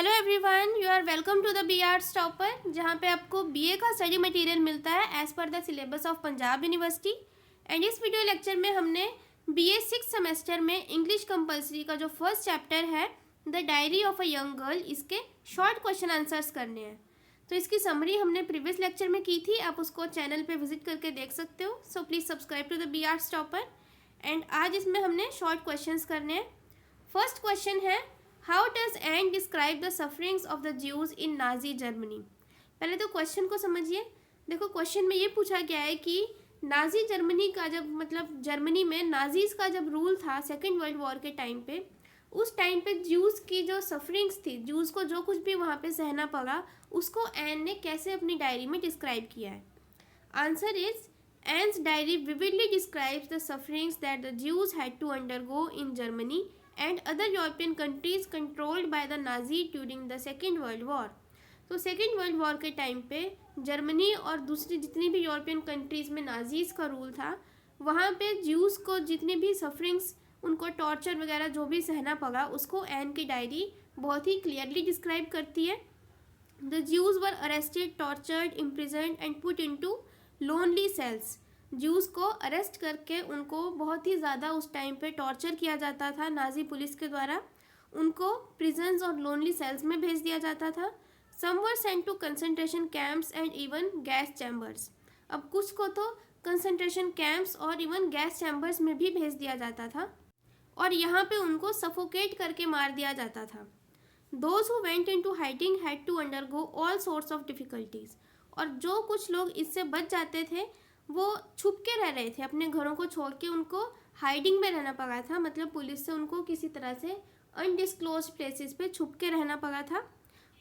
Hello everyone, you are welcome to the B arts topper, जहाँ पे आपको BA का स्टडी मटेरियल मिलता है as per the syllabus of Punjab university. And इस वीडियो लेक्चर में हमने बीए 6 सेमेस्टर में इंग्लिश कंपलसरी का जो फर्स्ट चैप्टर है the diary of a young girl, इसके शॉर्ट क्वेश्चन आंसर्स करने हैं। तो इसकी समरी हमने प्रीवियस लेक्चर में की थी, आप उसको चैनल पे विजिट करके देख सकते हो। So please subscribe to the B arts topper. And आज इसमें हमने शॉर्ट क्वेश्चंस करने हैं। फर्स्ट क्वेश्चन है, how does Anne describe the sufferings of the Jews in Nazi Germany. पहले तो क्वेश्चन को समझिए। देखो, क्वेश्चन में ये पूछा गया है कि नाजी जर्मनी का जर्मनी में नाजीज का जब रूल था सेकेंड वर्ल्ड वॉर के टाइम पे, उस टाइम पे ज्यूज की जो सफरिंग्स थी, ज्यूज को जो कुछ भी वहाँ पे सहना पड़ा, उसको एन ने कैसे अपनी डायरी में डिस्क्राइब किया है। Answer is, Anne's diary vividly describes the sufferings that the Jews had to undergo in Germany and other European countries controlled by the Nazi during the Second World War। तो second world war के time पे Germany और दूसरी जितनी भी European countries में Nazis का rule था, वहाँ पे ज्यूज़ को जितनी भी सफरिंग्स, उनको टॉर्चर वगैरह जो भी सहना पड़ा, उसको एन की डायरी बहुत ही क्लियरली डिस्क्राइब करती है। The Jews were arrested, tortured, imprisoned and put into lonely cells. Jews को अरेस्ट करके उनको बहुत ही ज़्यादा उस टाइम पे टॉर्चर किया जाता था नाजी पुलिस के द्वारा। उनको प्रिजन्स और लोनली सेल्स में भेज दिया जाता था। Some were sent to concentration camps and even gas chambers. अब कुछ को तो कंसंट्रेशन कैंप्स और इवन गैस चैम्बर्स में भी भेज दिया जाता था, और यहाँ पे उनको सफोकेट करके मार दिया जाता था। Those who went into hiding had to undergo all sorts of difficulties. और जो कुछ लोग इससे बच जाते थे वो छुप के रह रहे थे, अपने घरों को छोड़ के उनको हाइडिंग में रहना पड़ा था। मतलब पुलिस से उनको किसी तरह से अनडिस्क्लोज प्लेसेस पे छुप के रहना पड़ा था।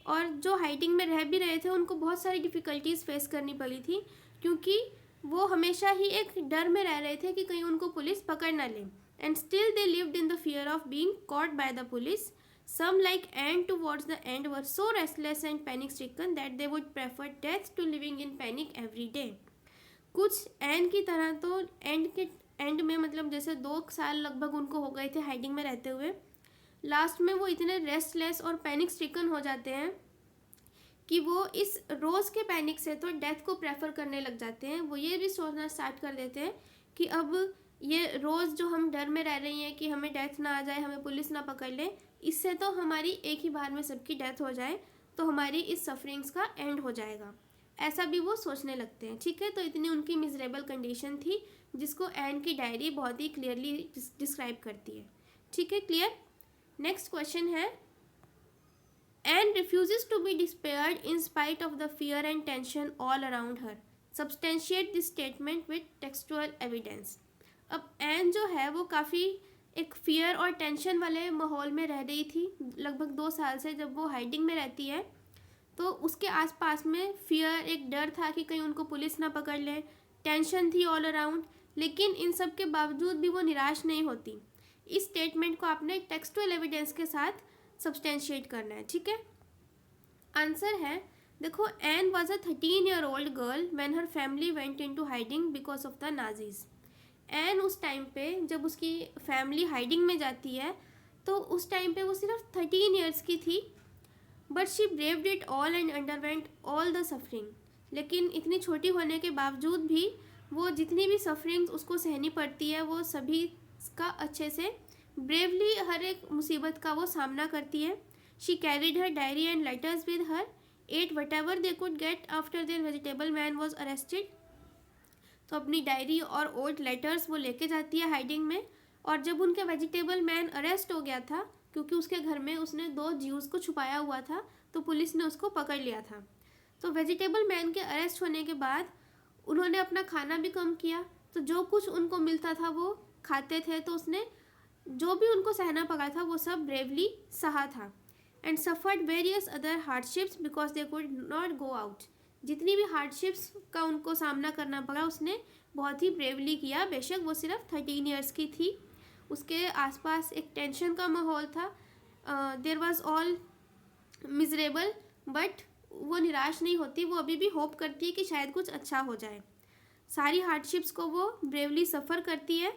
और जो हाइडिंग में रह भी रहे थे उनको बहुत सारी डिफ़िकल्टीज़ फेस करनी पड़ी थी, क्योंकि वो हमेशा ही एक डर में रह रहे थे कि कहीं उनको पुलिस पकड़ ना ले। And still they lived in the fear of being caught by the police. Some, like Anne towards the end, were so restless and panic-stricken that they would prefer death to living in panic every day। कुछ N की तरह तो and में मतलब जैसे 2 साल लगभग उनको हो गए थे हाइडिंग में रहते हुए, लास्ट में वो इतने रेस्टलेस और पैनिक स्ट्रिकन हो जाते हैं कि वो इस रोज़ के पैनिक से तो डेथ को प्रेफर करने लग जाते हैं। वो ये भी सोचना स्टार्ट कर देते हैं कि अब ये रोज़ जो हम डर में रह रही हैं कि हमें डेथ ना आ जाए, हमें पुलिस ना पकड़ ले, इससे तो हमारी एक ही बार में सबकी डेथ हो जाए तो हमारी इस सफरिंग्स का एंड हो जाएगा, ऐसा भी वो सोचने लगते हैं। ठीक है, तो इतनी उनकी मिजरेबल कंडीशन थी जिसको एन की डायरी बहुत ही क्लियरली डिस्क्राइब करती है। ठीक है, क्लियर। नेक्स्ट क्वेश्चन है, Anne refuses to be despaired in spite of the fear and tension all around her. Substantiate this statement with textual evidence. अब एन जो है वो काफ़ी एक फियर और टेंशन वाले माहौल में रह रही थी लगभग 2 साल से। जब वो हाइडिंग में रहती है तो उसके आसपास में फियर, एक डर था कि कहीं उनको पुलिस ना पकड़ ले, टेंशन थी ऑल अराउंड, लेकिन इन सब के बावजूद भी वो निराश नहीं होती। इस स्टेटमेंट को आपने टेक्सचुअल एविडेंस के साथ सब्सटेंशिएट करना है। ठीक है, आंसर है, देखो, Anne was a 13-year-old girl when her family went into hiding because of the Nazis. Anne उस टाइम पे जब उसकी फैमिली हाइडिंग में जाती है तो उस टाइम पे वो सिर्फ 13 ईयर्स की थी, but she braved it all and underwent all the suffering. लेकिन इतनी छोटी होने के बावजूद भी वो जितनी भी सफरिंग्स उसको सहनी पड़ती है वो सभी का अच्छे से ब्रेवली हर एक मुसीबत का वो सामना करती है। She carried her diary and letters with her, at whatever they could get after their vegetable man was arrested. तो अपनी डायरी और ओल्ड लेटर्स वो लेके जाती है हाइडिंग में। और जब उनके वेजिटेबल मैन अरेस्ट हो गया था, क्योंकि उसके घर में उसने 2 ज्यूज़ को छुपाया हुआ था, तो पुलिस ने उसको पकड़ लिया था। तो वेजिटेबल मैन के अरेस्ट होने के बाद उन्होंने अपना खाना भी कम किया, तो जो कुछ उनको मिलता था वो खाते थे। तो उसने जो भी उनको सहना पड़ा था वो सब ब्रेवली सहा था। And suffered various other hardships because they could not go out. जितनी भी हार्डशिप्स का उनको सामना करना पड़ा उसने बहुत ही ब्रेवली किया। बेशक वो सिर्फ 13 ईयर्स की थी, उसके आसपास एक टेंशन का माहौल था, there was all miserable, but वो निराश नहीं होती। वो अभी भी होप करती है कि शायद कुछ अच्छा हो जाए। सारी हार्डशिप्स को वो ब्रेवली सफ़र करती है।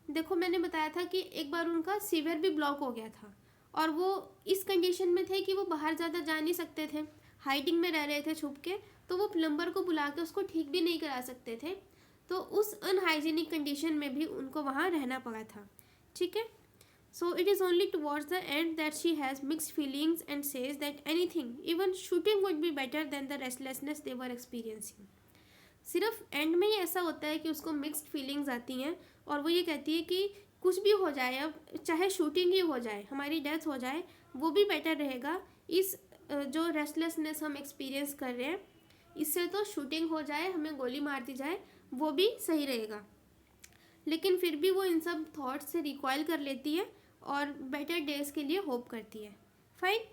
देखो, मैंने बताया था कि एक बार उनका सीवर भी ब्लॉक हो गया था और वो इस कंडीशन में थे कि वो बाहर ज़्यादा जा नहीं सकते थे, हाइडिंग में रह रहे थे छुप के, तो वो प्लम्बर को बुला के उसको ठीक भी नहीं करा सकते थे। तो उस अनहाइजीनिक कंडीशन में भी उनको वहाँ रहना पड़ा था, ठीक है। So it is only towards the end that she has mixed feelings and says that anything even shooting would be better then the restlessness they were experiencing. सिर्फ एंड में ही ऐसा होता है कि उसको मिक्स्ड फीलिंग्स आती हैं और वो ये कहती है कि कुछ भी हो जाए, अब चाहे शूटिंग ही हो जाए, हमारी डेथ हो जाए, वो भी बेटर रहेगा इस जो रेस्टलेसनेस हम एक्सपीरियंस कर रहे हैं, इससे तो शूटिंग हो जाए, हमें गोली मार दी जाए, वो भी सही रहेगा। लेकिन फिर भी वो इन सब थॉट्स से रिकॉइल कर लेती है और बेटर डेज के लिए होप करती है। फाइन।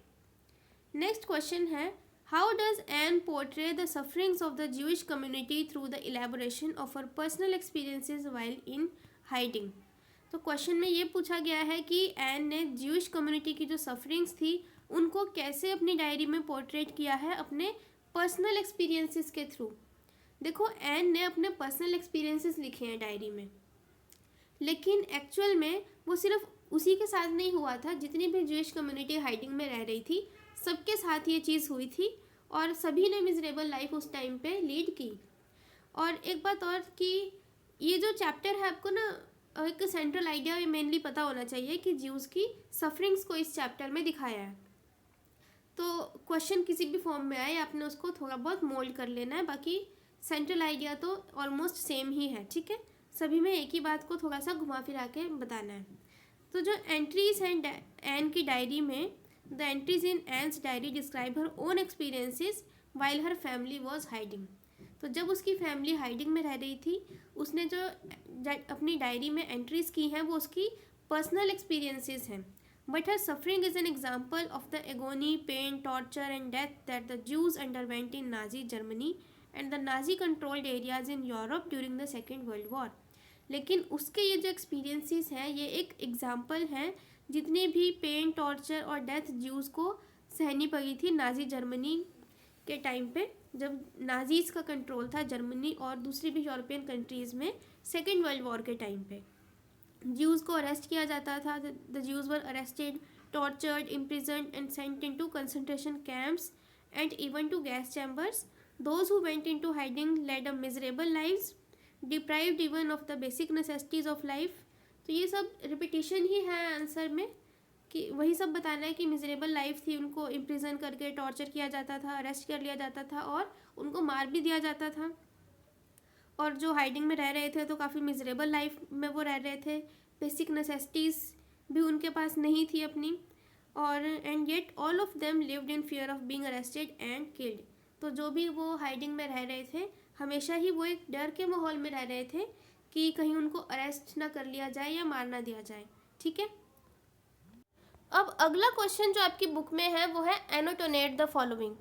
नेक्स्ट क्वेश्चन है, how does Anne portray the sufferings of the Jewish community through the elaboration of her personal experiences while in hiding. तो क्वेश्चन में ये पूछा गया है कि एन ने ज्यूइश कम्युनिटी की जो सफरिंग्स थी उनको कैसे अपनी डायरी में पोर्ट्रेट किया है अपने पर्सनल एक्सपीरियंसेस के थ्रू। देखो, एन ने अपने पर्सनल एक्सपीरियंसेस लिखे हैं डायरी में, लेकिन एक्चुअल में वो सिर्फ उसी के साथ नहीं हुआ था, जितनी भी ज्यूइश कम्युनिटी हाइडिंग में रह रही थी सबके साथ ये चीज़ हुई थी और सभी ने मिजरेबल लाइफ उस टाइम पे लीड की। और एक बात और कि ये जो चैप्टर है आपको ना एक सेंट्रल आइडिया मेनली पता होना चाहिए कि ज्यूज़ की सफरिंग्स को इस चैप्टर में दिखाया है। तो क्वेश्चन किसी भी फॉर्म में आए आपने उसको थोड़ा बहुत मोल्ड कर लेना है, बाकी सेंट्रल आइडिया तो ऑलमोस्ट सेम ही है, ठीक है। सभी में एक ही बात को थोड़ा सा घुमा फिरा के बताना है। तो जो एंट्रीज हैं एन की डायरी में, the entries in Anne's diary describe her own experiences while her family was hiding. तो जब उसकी फैमिली हाइडिंग में रह रही थी, उसने जो अपनी डायरी में एंट्रीज की हैं वो उसकी पर्सनल एक्सपीरियंसेस हैं। But her suffering is an example of the agony, pain, torture and death that the Jews underwent in Nazi Germany and the Nazi controlled areas in Europe during the second world war. लेकिन उसके ये जो experiences हैं ये एक example हैं जितने भी पेन, टॉर्चर और डेथ ज्यूज़ को सहनी पड़ी थी नाजी जर्मनी के टाइम पे, जब नाजीज़ का कंट्रोल था जर्मनी और दूसरी भी यूरोपियन कंट्रीज़ में सेकेंड वर्ल्ड वॉर के टाइम पे। ज्यूज़ को अरेस्ट किया जाता था, the Jews were arrested, tortured, imprisoned and sent into concentration camps and even to gas chambers. Those who went into hiding led a miserable lives, deprived even of the basic necessities of life. तो ये सब repetition ही है answer में कि वही सब बताना है कि मिजरेबल लाइफ थी, उनको इम्प्रिजन करके टॉर्चर किया जाता था, अरेस्ट कर लिया जाता था और उनको मार भी दिया जाता था। और जो हाइडिंग में रह रहे थे तो काफ़ी मिजरेबल लाइफ में वो रह रहे थे, बेसिक नेसेसिटीज़ भी उनके पास नहीं थी अपनी। और and yet all of them lived in fear of being arrested and killed. तो जो भी वो हाइडिंग में रह रहे थे हमेशा ही वो एक डर के माहौल में रह रहे थे कि कहीं उनको अरेस्ट ना कर लिया जाए या मार ना दिया जाए, ठीक है। अब अगला क्वेश्चन जो आपकी बुक में है वो है एनोटोनेट द फॉलोइंग।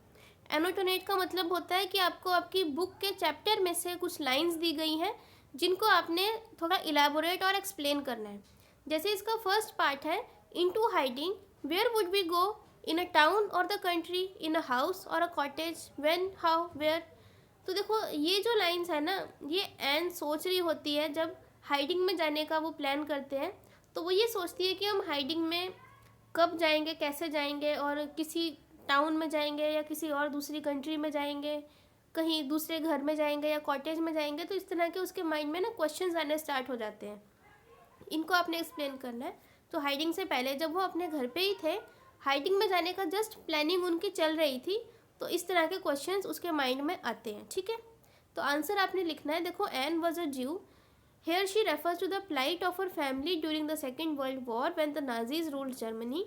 एनोटोनेट का मतलब होता है कि आपको आपकी बुक के चैप्टर में से कुछ लाइंस दी गई हैं जिनको आपने थोड़ा इलेबोरेट और एक्सप्लेन करना है। जैसे इसका फर्स्ट पार्ट है, into hiding, where would we go, in a town और the country, in a house और a cottage, when, how, where. तो देखो ये जो लाइंस है ना, ये एन सोच रही होती है जब हाइडिंग में जाने का वो प्लान करते हैं, तो वो ये सोचती है कि हम हाइडिंग में कब जाएंगे, कैसे जाएंगे, और किसी टाउन में जाएंगे या किसी और दूसरी कंट्री में जाएंगे, कहीं दूसरे घर में जाएंगे या कॉटेज में जाएंगे। तो इस तरह के उसके माइंड में ना क्वेश्चंस आने स्टार्ट हो जाते हैं, इनको आपने एक्सप्लेन करना है। तो हाइडिंग से पहले जब वो अपने घर पे ही थे, हाइडिंग में जाने का जस्ट प्लानिंग उनकी चल रही थी, तो इस तरह के क्वेश्चंस उसके माइंड में आते हैं, ठीक है। तो आंसर आपने लिखना है, देखो Anne was a Jew, here she refers to the plight of her family during the second world war when the Nazis ruled Germany,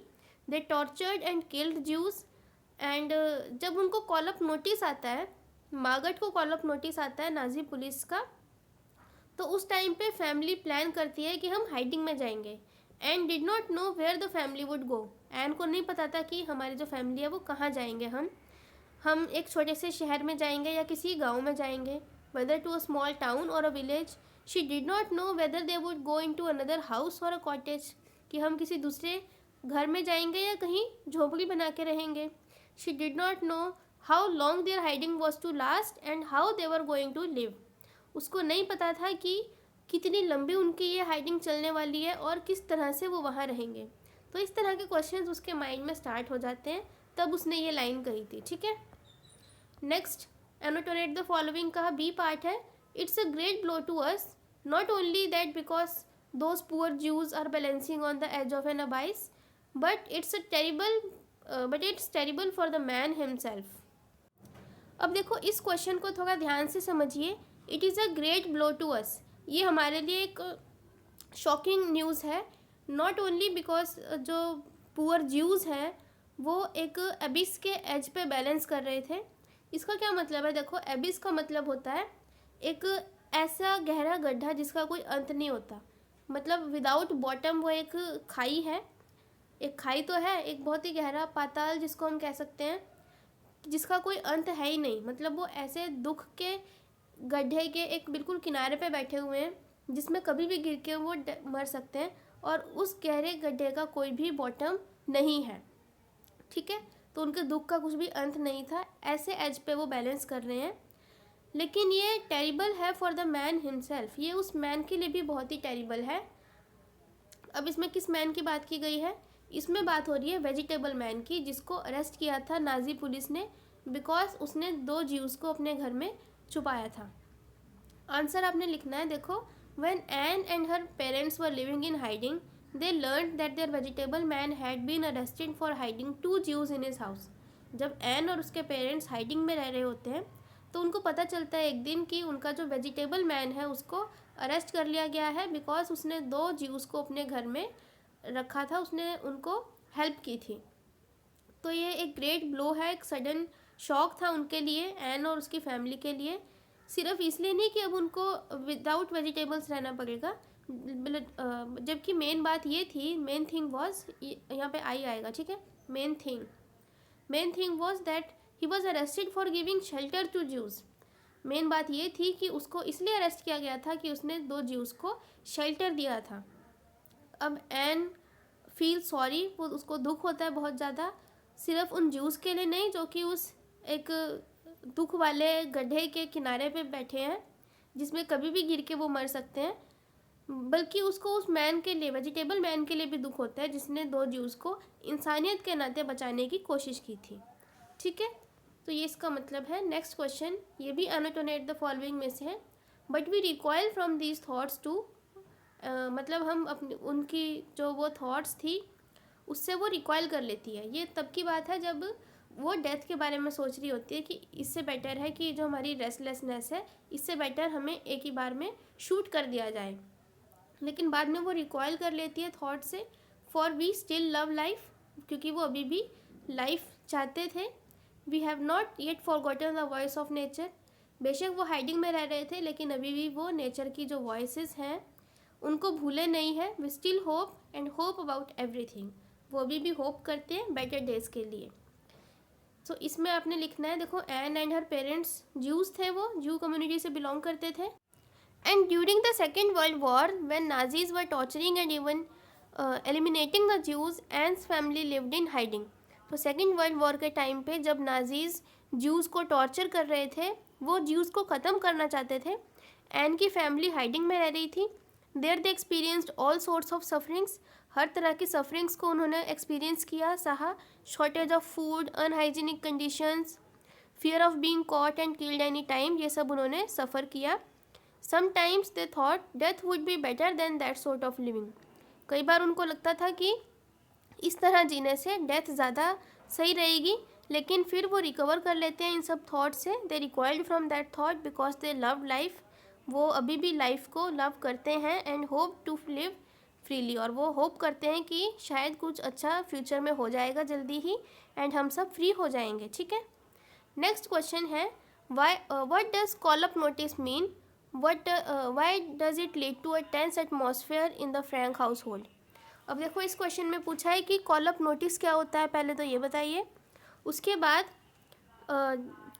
they tortured and killed Jews. And जब उनको कॉल अप नोटिस आता है, मागट को call up notice आता है Nazi police का, तो उस टाइम पे फैमिली प्लान करती है कि हम हाइडिंग में जाएंगे। And did not know where the family would go, Anne को नहीं पता था कि हमारी जो फैमिली है वो कहाँ जाएंगे। हम एक छोटे से शहर में जाएंगे या किसी गांव में जाएंगे, whether to a small town और a village. She did not know whether they would go into another house और अ कॉटेज, कि हम किसी दूसरे घर में जाएंगे या कहीं झोपड़ी बना के रहेंगे। She did not know how long their hiding was to last and how they were going to live. उसको नहीं पता था कि कितनी लंबी उनकी ये हाइडिंग चलने वाली है और किस तरह से वो वहाँ रहेंगे। तो इस तरह के क्वेश्चंस उसके माइंड में स्टार्ट हो जाते हैं, तब उसने ये लाइन कही थी, ठीक है। नेक्स्ट, एनोटेट द फॉलोइंग का बी पार्ट है, it's a great blow to us, not only that because those poor Jews are balancing on the edge of an abyss, but it's terrible for the man himself. अब देखो इस question को थोड़ा ध्यान से समझिए। It is a great blow to us, ये हमारे लिए एक शॉकिंग न्यूज़ है, नॉट ओनली बिकॉज जो पुअर ज्यूज़ हैं वो एक एबिस के एज पे बैलेंस कर रहे थे। इसका क्या मतलब है, देखो एबिस का मतलब होता है एक ऐसा गहरा गड्ढा जिसका कोई अंत नहीं होता, मतलब विदाउट बॉटम, वो एक खाई है, एक खाई तो है, एक बहुत ही गहरा पाताल जिसको हम कह सकते हैं, जिसका कोई अंत है ही नहीं। मतलब वो ऐसे दुख के गड्ढे के एक बिल्कुल किनारे पे बैठे हुए हैं जिसमें कभी भी गिर के वो मर सकते हैं, और उस गहरे गड्ढे का कोई भी बॉटम नहीं है, ठीक है। तो उनके दुख का कुछ भी अंत नहीं था, ऐसे एज पे वो बैलेंस कर रहे हैं। लेकिन ये टेरिबल है फॉर द मैन हिमसेल्फ, ये उस मैन के लिए भी बहुत ही टेरिबल है। अब इसमें किस मैन की बात की गई है, इसमें बात हो रही है वेजिटेबल मैन की, जिसको अरेस्ट किया था नाजी पुलिस ने बिकॉज उसने 2 ज्यूज़ को अपने घर में छुपाया था। आंसर आपने लिखना है, देखो when Anne and her parents were living in hiding they learn that their vegetable man had been arrested for hiding 2 Jews in his house. जब एन और उसके पेरेंट्स हाइडिंग में रह रहे होते हैं तो उनको पता चलता है एक दिन कि उनका जो वेजिटेबल मैन है उसको अरेस्ट कर लिया गया है बिकॉज उसने 2 ज्यूज़ को अपने घर में रखा था, उसने उनको हेल्प की थी। तो ये एक ग्रेट ब्लो है, एक सडन शॉक था उनके लिए, एन और उसकी फैमिली के लिए, सिर्फ इसलिए नहीं कि अब उनको विदाउट वेजिटेबल्स रहना पड़ेगा, जबकि मेन बात ये थी, मेन थिंग वॉज, यहाँ पे आई आएगा, ठीक है। Main thing was that he was arrested for giving shelter to Jews. Main बात ये थी कि उसको इसलिए अरेस्ट किया गया था कि उसने 2 ज्यूज़ को शेल्टर दिया था। अब एन फील सॉरी, वो उसको दुख होता है बहुत ज़्यादा, सिर्फ उन ज्यूज़ के लिए नहीं जो कि उस एक दुख वाले गड्ढे के किनारे पे बैठे हैं जिसमें कभी भी गिर के वो मर सकते हैं, बल्कि उसको उस मैन के लिए, वेजिटेबल मैन के लिए भी दुख होता है जिसने 2 ज्यूज़ को इंसानियत के नाते बचाने की कोशिश की थी, ठीक है। तो ये इसका मतलब है। नेक्स्ट क्वेश्चन, ये भी एनोटेट द फॉलोइंग में से है, but we recoil from these thoughts too, मतलब हम अपनी उनकी जो वो थॉट्स थी उससे वो रिकॉइल कर लेती है। ये तब की बात है जब वो डेथ के बारे में सोच रही होती है कि इससे बेटर है कि जो हमारी रेस्टलेसनेस है इससे बेटर हमें एक ही बार में शूट कर दिया जाए, लेकिन बाद में वो रिकॉइल कर लेती है थॉट से, for we still love life, क्योंकि वो अभी भी लाइफ चाहते थे। We have not yet forgotten the voice of nature, बेशक वो हाइडिंग में रह रहे थे लेकिन अभी भी वो नेचर की जो वॉइसेस हैं उनको भूले नहीं है। We still hope and hope about everything, वो अभी भी होप करते हैं बेटर डेज के लिए। तो इसमें आपने लिखना है, देखो Anne and her parents Jews थे, वो ज्यू कम्युनिटी से बिलोंग करते थे। And during the second world war when Nazis were torturing and even eliminating the Jews, Anne's family lived in hiding. तो सेकेंड वर्ल्ड वॉर के time पे जब Nazis Jews को टॉर्चर कर रहे थे, वो ज्यूज़ को ख़त्म करना चाहते थे, एन की फैमिली हाइडिंग में रह रही थी। There they experienced all sorts of sufferings, हर तरह की सफरिंग्स को उन्होंने एक्सपीरियंस किया, सहा। Shortage of food, unhygienic conditions, fear of being caught and killed any time, ये सब उन्होंने सफ़र किया। Sometimes they thought death would be better than that sort of living, कई बार उनको लगता था कि इस तरह जीने से डेथ ज़्यादा सही रहेगी, लेकिन फिर वो रिकवर कर लेते हैं इन सब थॉट से। They recoiled from that thought because they love life, वो अभी भी लाइफ को लव करते हैं, and hope to live freely, और वो होप करते हैं कि शायद कुछ अच्छा फ्यूचर में हो जाएगा जल्दी ही एंड हम सब फ्री हो जाएंगे, ठीक है। नेक्स्ट क्वेश्चन है, what does call up notice mean, why does it lead to a tense atmosphere in the Frank household. अब देखो इस क्वेश्चन में पूछा है कि कॉल अप नोटिस क्या होता है, पहले तो ये बताइए, उसके बाद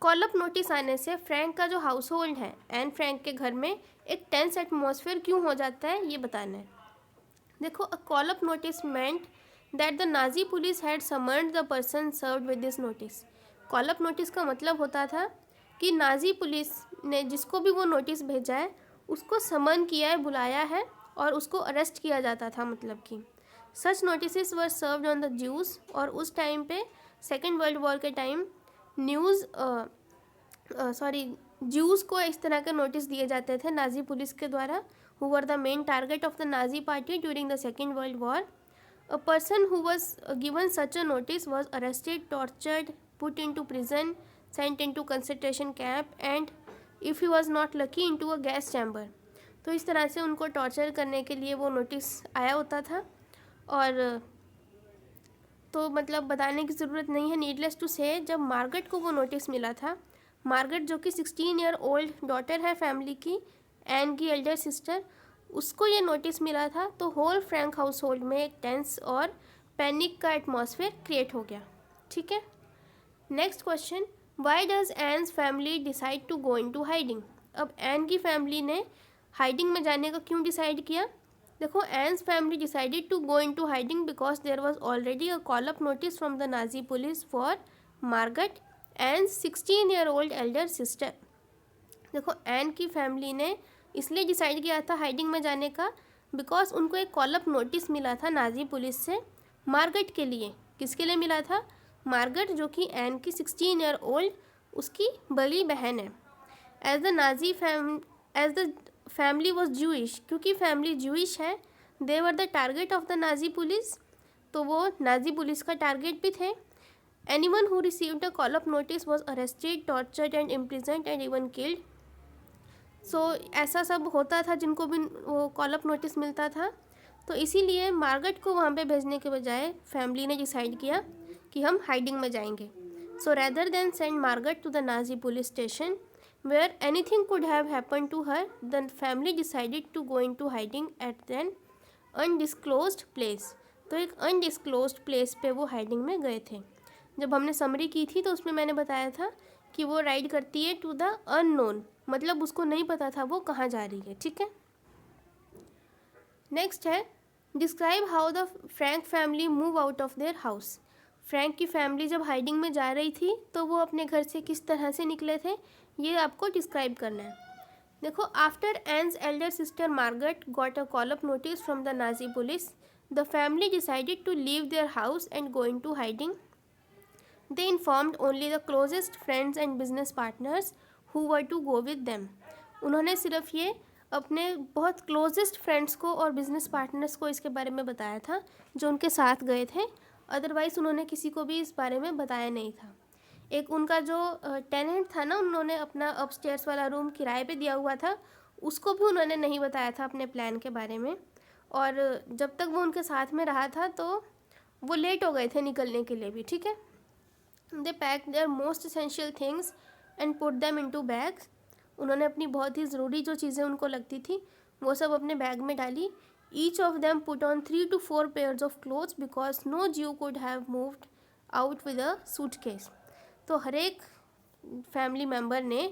कॉल अप नोटिस आने से फ्रैंक का जो हाउस होल्ड है, एन फ्रैंक के घर में एक टेंस एटमॉस्फेयर क्यों हो जाता है ये बताना है। देखो, अ call up notice meant that the Nazi police had summoned the person served with this notice. Call up notice का मतलब होता था कि नाजी पुलिस ने जिसको भी वो नोटिस भेजा है उसको समन किया है, बुलाया है, और उसको अरेस्ट किया जाता था, मतलब कि such notice were served on the Jews, और उस टाइम पे सेकेंड वर्ल्ड वॉर के टाइम ज्यूज़ को इस तरह के नोटिस दिए जाते थे नाजी पुलिस के द्वारा, who were the main target of the Nazi party during the second world war. A person who was given such a notice was arrested, tortured, put into prison, sent into concentration camp, and if he was not lucky, into a gas chamber. तो इस तरह से उनको torture करने के लिए वो notice आया होता था. और तो मतलब बताने की ज़रूरत नहीं है, नीडलेस टू से, जब मार्गरेट को वो नोटिस मिला था, मार्गरेट जो कि 16 ईयर ओल्ड डॉटर है फैमिली की, एन की एल्डर सिस्टर, उसको ये नोटिस मिला था, तो होल फ्रैंक हाउस होल्ड में एक टेंस और पैनिक का एटमॉस्फेयर क्रिएट हो गया. ठीक है. Next question, why does Anne's family decide to go into hiding. अब एन की फैमिली ने हाइडिंग में जाने का क्यों डिसाइड किया. देखो, Anne's family decided to go into hiding because there was already a call up notice from the Nazi police for Margaret, Anne's 16 year old elder sister. देखो, Anne की family ने इसलिए डिसाइड किया था hiding में जाने का because उनको एक कॉल अप नोटिस मिला था नाजी पुलिस से मार्गरेट के लिए. किसके लिए मिला था. मार्गरेट जो कि एन की 16 ईयर ओल्ड उसकी बड़ी बहन है. As the family was Jewish, क्योंकि फैमिली जूइश है, they were the target of the Nazi police, तो वो नाजी पुलिस का टारगेट भी थे. Anyone who received a call up notice was arrested, tortured and imprisoned and even killed. So ऐसा सब होता था जिनको भी वो कॉल अप नोटिस मिलता था. तो इसीलिए मार्गरेट को वहाँ पे भेजने के बजाय फैमिली ने डिसाइड किया कि हम हाइडिंग में जाएंगे. So rather than send Margaret to the Nazi police station where anything could have happen to her, the family decided to go into hiding at an undisclosed place. तो एक undisclosed place पे वो hiding में गए थे. जब हमने summary की थी तो उसमें मैंने बताया था कि वो राइड करती है टू द अननोन, मतलब उसको नहीं पता था वो कहाँ जा रही है. ठीक है. नेक्स्ट है, describe how the Frank family move out of their house. Frank की फैमिली जब हाइडिंग में जा रही थी तो वो अपने घर से किस तरह से निकले थे, ये आपको डिस्क्राइब करना है. देखो, after Anne's elder sister Margaret got a call up notice from the Nazi police, the family decided to leave their house and go into hiding. They informed only the closest friends and business partners who were to go with them. उन्होंने सिर्फ ये अपने बहुत closest friends को और business partners को इसके बारे में बताया था जो उनके साथ गए थे. अदरवाइज़ उन्होंने किसी को भी इस बारे में बताया नहीं था. एक उनका जो टेनेंट था ना, उन्होंने अपना अपस्टेयर्स वाला रूम किराए पे दिया हुआ था, उसको भी उन्होंने नहीं बताया था अपने प्लान के बारे में. और जब तक वो उनके साथ में रहा था तो वो लेट हो गए थे निकलने के लिए भी. ठीक है. They packed their most essential things and put them into bags. उन्होंने अपनी बहुत ही ज़रूरी जो चीज़ें उनको लगती थी वो सब अपने बैग में डाली. Each of them put on 3 to 4 pairs of clothes because no Jew could have moved out with a suitcase. तो हर एक फैमिली मेम्बर ने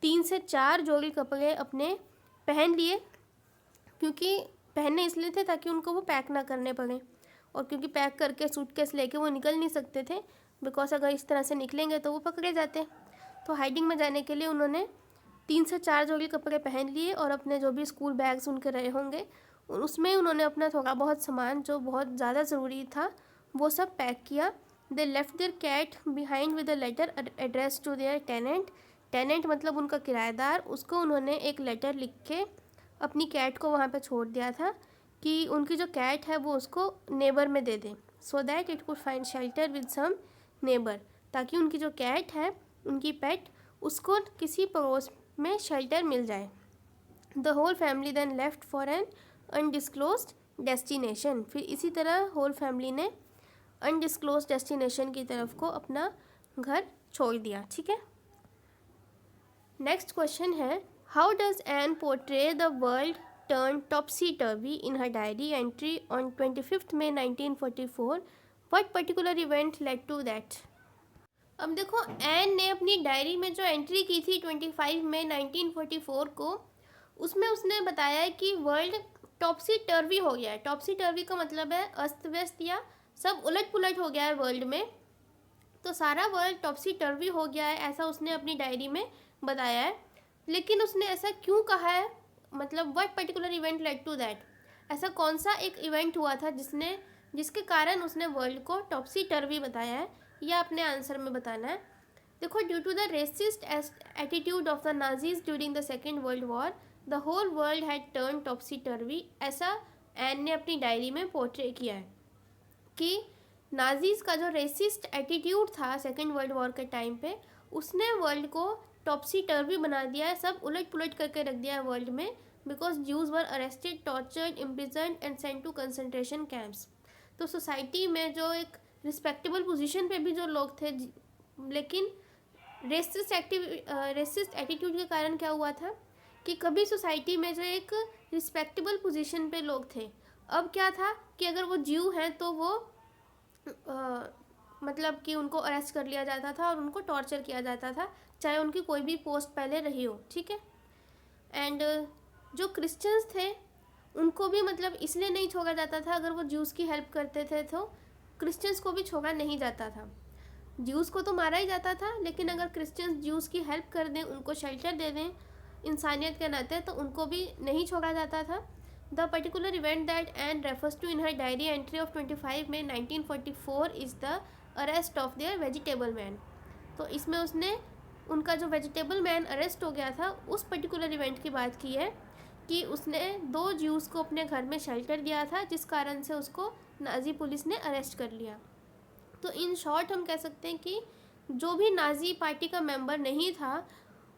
3 से 4 जोड़ी कपड़े अपने पहन लिए, क्योंकि पहनने इसलिए थे ताकि उनको वो पैक ना करने पड़े, और क्योंकि पैक करके सूटकेस लेके वो निकल नहीं सकते थे बिकॉज अगर इस तरह से निकलेंगे तो वो पकड़े जाते. तो हाइडिंग में जाने के लिए उन्होंने 3 से 4 जोड़ी कपड़े पहन लिए और अपने जो भी स्कूल बैग्स उनके रहे होंगे उसमें उन्होंने अपना थोड़ा बहुत सामान जो बहुत ज़्यादा ज़रूरी था वो सब पैक किया. They left their cat behind with a letter address to their tenant. Tenant मतलब उनका किराएदार, उसको उन्होंने एक लेटर लिख के अपनी कैट को वहाँ पे छोड़ दिया था कि उनकी जो कैट है वो उसको नेबर में दे दें, so that it could find shelter with some neighbour, ताकि उनकी जो कैट है उनकी पेट उसको किसी पड़ोस में शेल्टर मिल जाए. The whole family then left for an undisclosed destination. फिर इसी तरह होल फैमिली ने अनडिस्क्लोज्ड डेस्टिनेशन की तरफ को अपना घर छोड़ दिया. ठीक है. नेक्स्ट क्वेश्चन है, how does Anne portray the world turn topsy turvy in her diary entry on 25 May 1944. What particular event led to that. अब देखो, एन ने अपनी डायरी में जो एंट्री की थी 25 मई 1944 को, उसमें उसने बताया है कि वर्ल्ड टॉपसी टर्वी हो गया है. टॉपसी टर्वी का मतलब है अस्त व्यस्त या सब उलट पुलट हो गया है वर्ल्ड में. तो सारा वर्ल्ड टॉपसी टर्वी हो गया है, ऐसा उसने अपनी डायरी में बताया है. लेकिन उसने ऐसा क्यों कहा है, मतलब what particular event led to that, ऐसा कौन सा एक इवेंट हुआ था जिसने जिसके कारण उसने वर्ल्ड को टॉप्सी टर्वी बताया है। यह अपने आंसर में बताना है। देखो, due to the racist attitude of the Nazis during the second world war the whole world had turn topsy turvy. ऐसा एन ने अपनी डायरी में पोर्ट्रे किया है कि नाजीज का जो रेसिस्ट एटीट्यूड था सेकेंड वर्ल्ड वॉर के टाइम पे, उसने वर्ल्ड को टॉप्सी टर्वी बना दिया है, सब उलट पुलट करके रख दिया है वर्ल्ड में, because Jews were arrested, tortured, imprisoned and sent to concentration camps. तो सोसाइटी में जो एक रिस्पेक्टेबल पोजीशन पे भी जो लोग थे, लेकिन रेसिस्ट एटीट्यूड के कारण क्या हुआ था कि कभी सोसाइटी में जो एक रिस्पेक्टेबल पोजीशन पे लोग थे, अब क्या था कि अगर वो ज्यू हैं तो वो मतलब कि उनको अरेस्ट कर लिया जाता था और उनको टॉर्चर किया जाता था, चाहे उनकी कोई भी पोस्ट पहले रही हो, ठीक है। एंड जो क्रिश्चियंस थे उनको भी मतलब इसलिए नहीं छोड़ा जाता था, अगर वो ज्यूज़ की हेल्प करते थे तो क्रिश्चियंस को भी छोड़ा नहीं जाता था। ज्यूज़ को तो मारा ही जाता था, लेकिन अगर क्रिश्चियंस ज्यूज़ की हेल्प कर दें, उनको शेल्टर दे दें इंसानियत के नाते, तो उनको भी नहीं छोड़ा जाता था। The particular event that Anne refers to in her diary entry of 25 May 1944 is the arrest of their vegetable man. तो इसमें उसने उनका जो वेजिटेबल मैन अरेस्ट हो गया था, उस पर्टिकुलर इवेंट की बात की है कि उसने 2 ज्यूज़ को अपने घर में शेल्टर दिया था, जिस कारण से उसको नाजी पुलिस ने अरेस्ट कर लिया। तो इन शॉर्ट हम कह सकते हैं कि जो भी नाजी पार्टी का मेंबर नहीं था,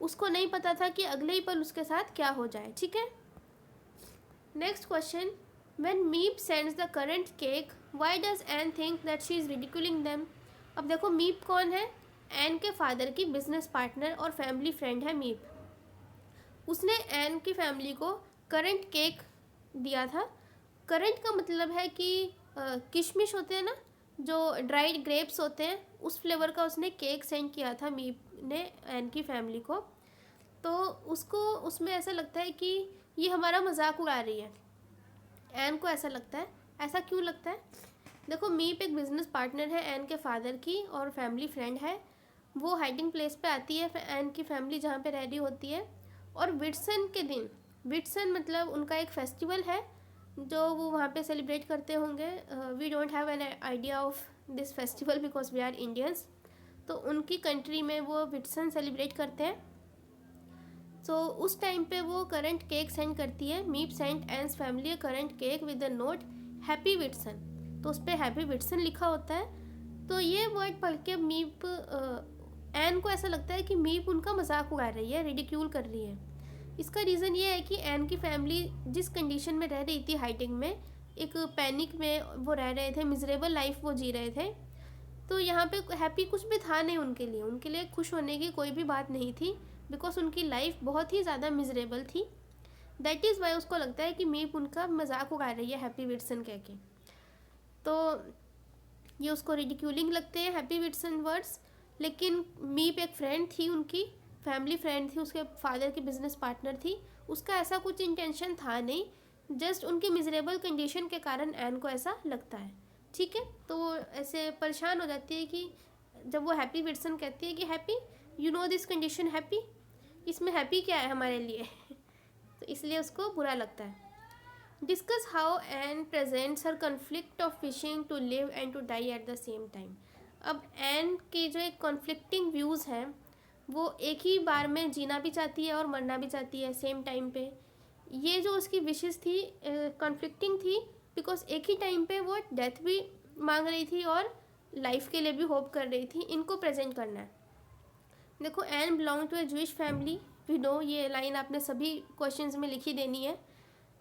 उसको नहीं पता था कि अगले ही पल उसके साथ क्या हो जाए, ठीक है। Next question, when Miep sends the currant cake why does Anne think that she is ridiculing them. अब देखो, मीप कौन है? एन के फादर की बिजनेस पार्टनर और फैमिली फ्रेंड है मीप। उसने एन की फैमिली को करंट केक दिया था। करंट का मतलब है कि किशमिश होते हैं ना, जो ड्राइड ग्रेप्स होते हैं, उस फ्लेवर का उसने केक सेंड किया था मीप ने एन की फैमिली को। तो उसको उसमें ऐसा लगता है कि ये हमारा मजाक उड़ा रही है, एन को ऐसा लगता है। ऐसा क्यों लगता है? देखो, मीप एक बिजनेस पार्टनर है एन के फादर की और फैमिली फ्रेंड है। वो हाइडिंग प्लेस पे आती है एन की फैमिली जहाँ पे रह रही होती है, और विट्सन के दिन, विट्सन मतलब उनका एक फेस्टिवल है जो वो वहाँ पे सेलिब्रेट करते होंगे। We don't have an idea of this festival because we are Indians. तो उनकी कंट्री में वो विट्सन सेलिब्रेट करते हैं। तो उस टाइम पे वो करंट केक सेंड करती है। Miep sent Anne's family currant cake with the note happy Whitsun. तो उस पर हैप्पी विट्सन लिखा होता है। तो ये वर्ड पढ़ के मीप एन को ऐसा लगता है कि मीप उनका मजाक उड़ा रही है, रिडिक्यूल कर रही है। इसका रीज़न ये है कि एन की फैमिली जिस कंडीशन में रह रही थी हाइडिंग में, एक पैनिक में वो रह रहे थे, मिजरेबल लाइफ वो जी रहे थे। तो यहाँ पे हैप्पी कुछ भी था नहीं उनके लिए खुश होने की कोई भी बात नहीं थी, बिकॉज उनकी लाइफ बहुत ही ज़्यादा मिजरेबल थी। दैट इज़ वाई उसको लगता है कि मीप उनका मजाक उड़ा रही है हैप्पी विट्सन कह के। तो ये उसको रिडिक्यूलिंग लगते हैं हैप्पी विट्सन वर्ड्स। लेकिन मीप एक फ्रेंड थी, उनकी फैमिली फ्रेंड थी, उसके फादर की बिजनेस पार्टनर थी। उसका ऐसा कुछ इंटेंशन था नहीं, जस्ट उनकी मिजरेबल कंडीशन के कारण एन को ऐसा लगता है, ठीक है। तो वो ऐसे परेशान हो जाती है कि जब वो हैप्पी विट्सन कहती है कि happy you know this condition happy, इसमें हैप्पी क्या है हमारे लिए तो इसलिए उसको बुरा लगता है। Discuss how Anne presents her conflict of wishing to live and to die at the same time. अब एन के जो एक कॉन्फ्लिक्टिंग व्यूज़ हैं, वो एक ही बार में जीना भी चाहती है और मरना भी चाहती है सेम टाइम पे। ये जो उसकी विशेस थी कॉन्फ्लिक्टिंग थी, बिकॉज एक ही टाइम पे वो डेथ भी मांग रही थी और लाइफ के लिए भी होप कर रही थी। इनको प्रेजेंट करना है। देखो, Anne belong to a Jewish family, we know, ये लाइन आपने सभी क्वेश्चंस में लिखी देनी है।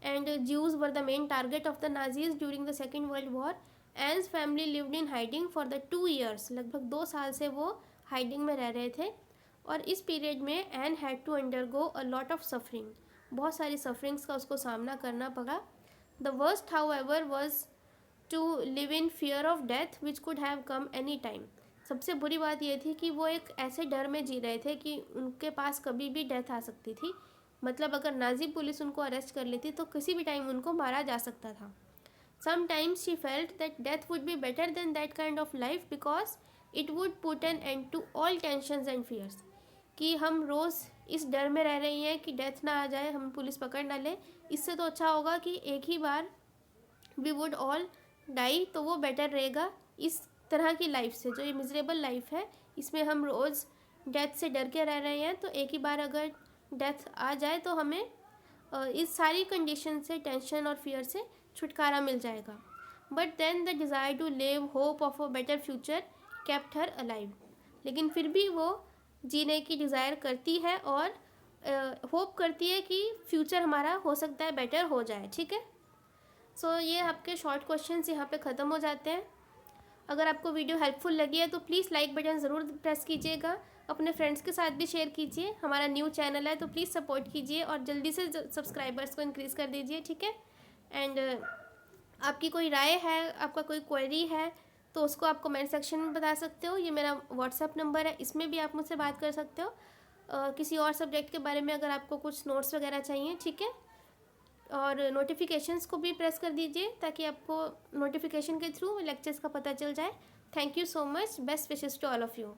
And Jews were the main target of the Nazis during the second world war. Anne's family lived in hiding for the 2 years, लगभग 2 साल से वो हाइडिंग में रह रहे थे। और इस पीरियड में Anne had to undergo a lot of suffering, बहुत सारी सफरिंग्स का उसको सामना करना पड़ा। The worst however was to live in fear of death which could have come any time. सबसे बुरी बात यह थी कि वो एक ऐसे डर में जी रहे थे कि उनके पास कभी भी डेथ आ सकती थी। मतलब अगर नाजी पुलिस उनको अरेस्ट कर लेती तो किसी भी टाइम उनको मारा जा सकता था। Sometimes she felt that death would be better than that kind of life because it would put an end to all tensions and fears। कि हम रोज़ इस डर में रह रही हैं कि डेथ ना आ जाए, हम पुलिस पकड़ ना ले, इससे तो अच्छा होगा कि एक ही बार we would all डाई तो वो बेटर रहेगा इस तरह की लाइफ से। जो ये मिजरेबल लाइफ है, इसमें हम रोज़ डेथ से डर के रह रहे हैं, तो एक ही बार अगर डेथ आ जाए तो हमें इस सारी कंडीशन से, टेंशन और फियर से छुटकारा मिल जाएगा। But then the desire to live, hope of a better future kept her alive. लेकिन फिर भी वो जीने की डिज़ायर करती है और होप करती है कि फ्यूचर हमारा हो सकता है बेटर हो जाए। ठीक है, सो ये आपके शॉर्ट क्वेश्चंस यहाँ पे ख़त्म हो जाते हैं। अगर आपको वीडियो हेल्पफुल लगी है तो प्लीज़ लाइक बटन ज़रूर प्रेस कीजिएगा, अपने फ्रेंड्स के साथ भी शेयर कीजिए। हमारा न्यू चैनल है तो प्लीज़ सपोर्ट कीजिए और जल्दी से सब्सक्राइबर्स को इंक्रीज़ कर दीजिए। ठीक है, एंड आपकी कोई राय है, आपका कोई क्वेरी है तो उसको आप कमेंट सेक्शन में बता सकते हो। ये मेरा व्हाट्सअप नंबर है, इसमें भी आप मुझसे बात कर सकते हो। किसी और सब्जेक्ट के बारे में अगर आपको कुछ नोट्स वगैरह चाहिए, ठीक है, और नोटिफिकेशंस को भी प्रेस कर दीजिए ताकि आपको नोटिफिकेशन के थ्रू लेक्चर्स का पता चल जाए। Thank you so much, best wishes to all of you.